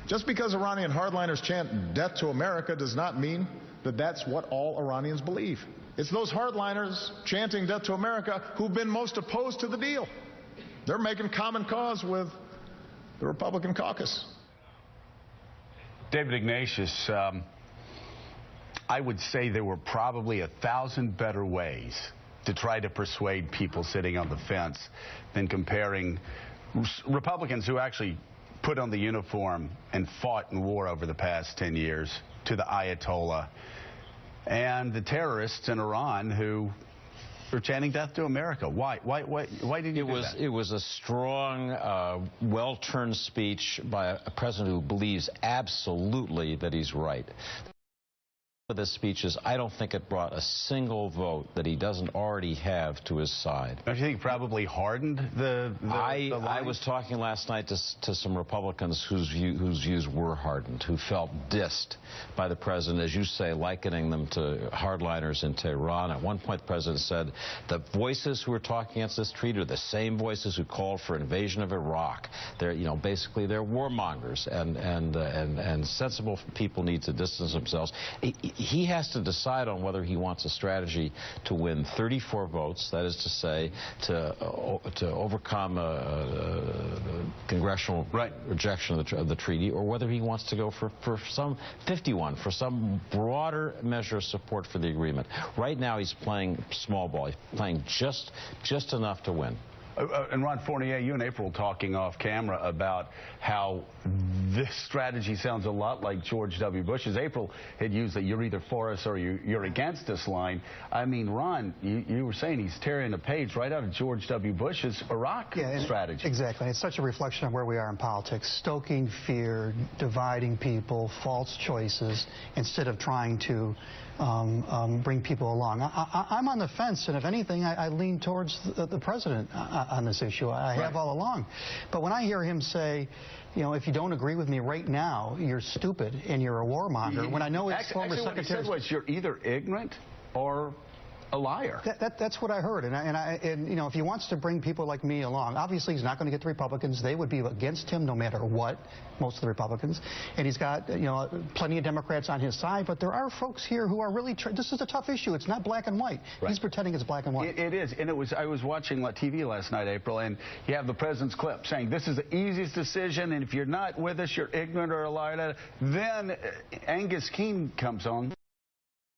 Just because Iranian hardliners chant death to America does not mean that that's what all Iranians believe. It's those hardliners chanting death to America who've been most opposed to the deal. They're making common cause with the Republican caucus. David Ignatius, I would say there were probably 1,000 better ways to try to persuade people sitting on the fence than comparing Republicans who actually put on the uniform and fought in war over the past 10 years to the Ayatollah and the terrorists in Iran who are chanting death to America. Why did you do that? It was a strong, well-turned speech by a president who believes absolutely that he's right. With this speech is, I don't think it brought a single vote that he doesn't already have to his side. Don't you think it probably hardened the I was talking last night to some Republicans whose views were hardened, who felt dissed by the president, as you say, likening them to hardliners in Tehran. At one point, the president said the voices who are talking against this treaty are the same voices who called for invasion of Iraq. They're, basically they're warmongers, and sensible people need to distance themselves. He has to decide on whether he wants a strategy to win 34 votes, that is to say, to overcome congressional rejection of the treaty, or whether he wants to go for some 51, for some broader measure of support for the agreement. Right now, he's playing small ball. He's playing just enough to win. And Ron Fournier, you and April talking off camera about how this strategy sounds a lot like George W. Bush's. April had used that you're either for us or you're against us line. I mean, Ron, you were saying he's tearing a page right out of George W. Bush's Iraq strategy. Exactly. It's such a reflection of where we are in politics, stoking fear, dividing people, false choices, instead of trying to bring people along. I'm on the fence, and if anything, I lean towards the president on this issue. I have all along. But when I hear him say, if you don't agree with me right now, you're stupid and you're a warmonger, when I know his former secretary... What he said was, you're either ignorant or a liar. That's what I heard, and if he wants to bring people like me along, obviously he's not going to get the Republicans. They would be against him no matter what, most of the Republicans, and he's got plenty of Democrats on his side. But there are folks here who are really. This is a tough issue. It's not black and white. Right. He's pretending it's black and white. It is, and I was watching TV last night, April, and you have the president's clip saying this is the easiest decision, and if you're not with us, you're ignorant or a liar. Then Angus Keene comes on,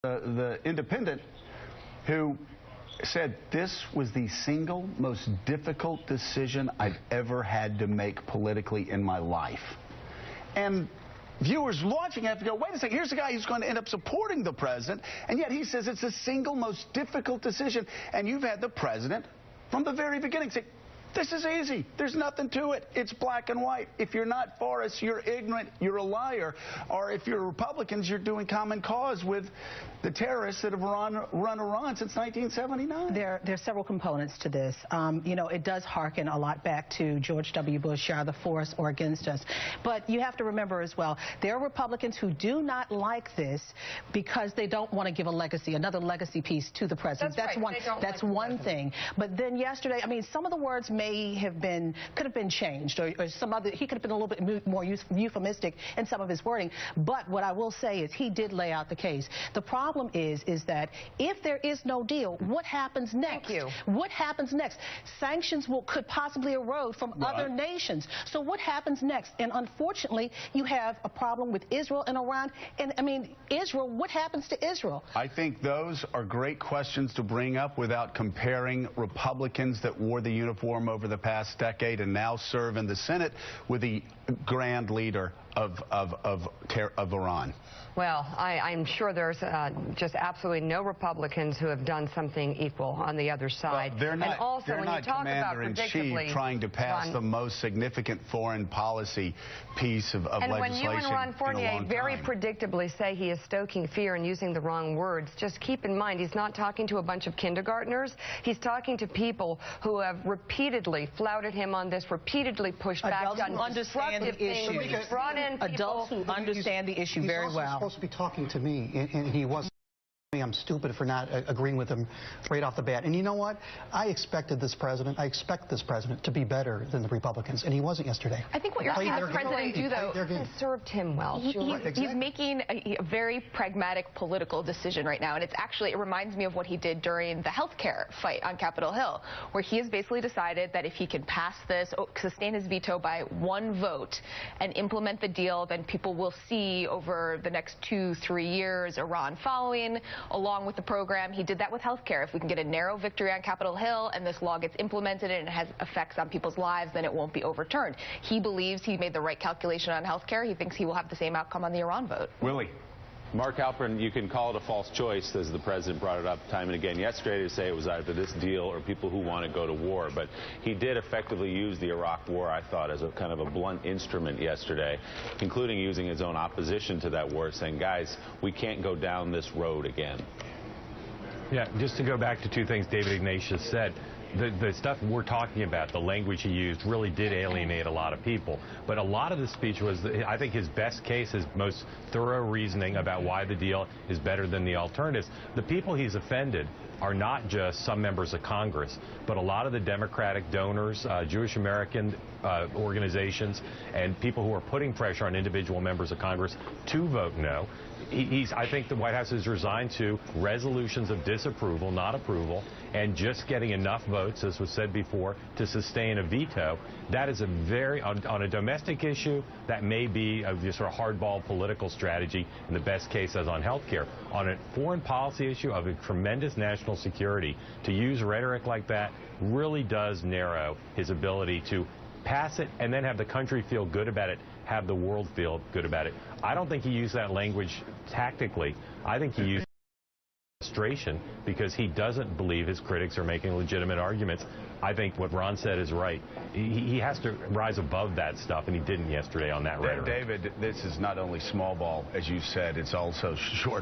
the Independent, who said this was the single most difficult decision I've ever had to make politically in my life. And viewers watching have to go, wait a second, here's a guy who's going to end up supporting the president, and yet he says it's the single most difficult decision. And you've had the president from the very beginning say, this is easy. There's nothing to it. It's black and white. If you're not for us, you're ignorant, you're a liar. Or if you're Republicans, you're doing common cause with the terrorists that have run Iran since 1979. There are several components to this. It does harken a lot back to George W. Bush, you're either for us or against us. But you have to remember as well, there are Republicans who do not like this because they don't want to give another legacy piece to the president. That's one thing. But then yesterday, some of the words could have been changed, or some other. He could have been a little bit more euphemistic in some of his wording. But what I will say is he did lay out the case. The problem is that if there is no deal, what happens next? Thank you. What happens next? Sanctions could possibly erode from other nations. So what happens next? And unfortunately, you have a problem with Israel and Iran. And Israel. What happens to Israel? I think those are great questions to bring up without comparing Republicans that wore the uniform over the past decade and now serve in the Senate with the grand leader of Iran. Well, I'm sure there's just absolutely no Republicans who have done something equal on the other side. Well, they're not, and also, they're when not you talk about commander-in-chief trying to pass the most significant foreign policy piece of legislation. And when you and Ron Fournier very predictably say he is stoking fear and using the wrong words, just keep in mind he's not talking to a bunch of kindergartners. He's talking to people who have repeatedly flouted him on this, repeatedly pushed back, done understand the issue. Brought in people adults who understand the issue very well. He's supposed to be talking to me, and he wasn't. I'm stupid for not agreeing with him right off the bat. And you know what? I expect this president to be better than the Republicans, and he wasn't yesterday. I think what you're seeing the president do, though, it served him well. He's making a very pragmatic political decision right now, and it's actually, it reminds me of what he did during the health care fight on Capitol Hill, where he has basically decided that if he can pass this, sustain his veto by one vote, and implement the deal, then people will see over the next 2-3 years Iran following along with the program. He did that with health care. If we can get a narrow victory on Capitol Hill and this law gets implemented and it has effects on people's lives, then it won't be overturned. He believes he made the right calculation on health care. He thinks he will have the same outcome on the Iran vote. Willie. Mark Halperin, you can call it a false choice, as the president brought it up time and again yesterday, to say it was either this deal or people who want to go to war. But he did effectively use the Iraq war, I thought, as a kind of a blunt instrument yesterday, including using his own opposition to that war, saying, guys, we can't go down this road again. Yeah, just to go back to two things David Ignatius said. The stuff we're talking about, the language he used, really did alienate a lot of people. But a lot of the speech was, I think, his best case, his most thorough reasoning about why the deal is better than the alternatives. The people he's offended are not just some members of Congress, but a lot of the Democratic donors, Jewish American organizations, and people who are putting pressure on individual members of Congress to vote no. I think the White House is resigned to resolutions of disapproval, not approval, and just getting enough votes, as was said before, to sustain a veto. That is a very, on a domestic issue, that may be a sort of hardball political strategy in the best case, as on health care. On a foreign policy issue of a tremendous national security, to use rhetoric like that really does narrow his ability to pass it and then have the country feel good about it, have the world feel good about it. I don't think he used that language tactically. I think he used frustration because he doesn't believe his critics are making legitimate arguments. I think what Ron said is right. He has to rise above that stuff, and he didn't yesterday on that rhetoric. David, this is not only small ball, as you said, it's also short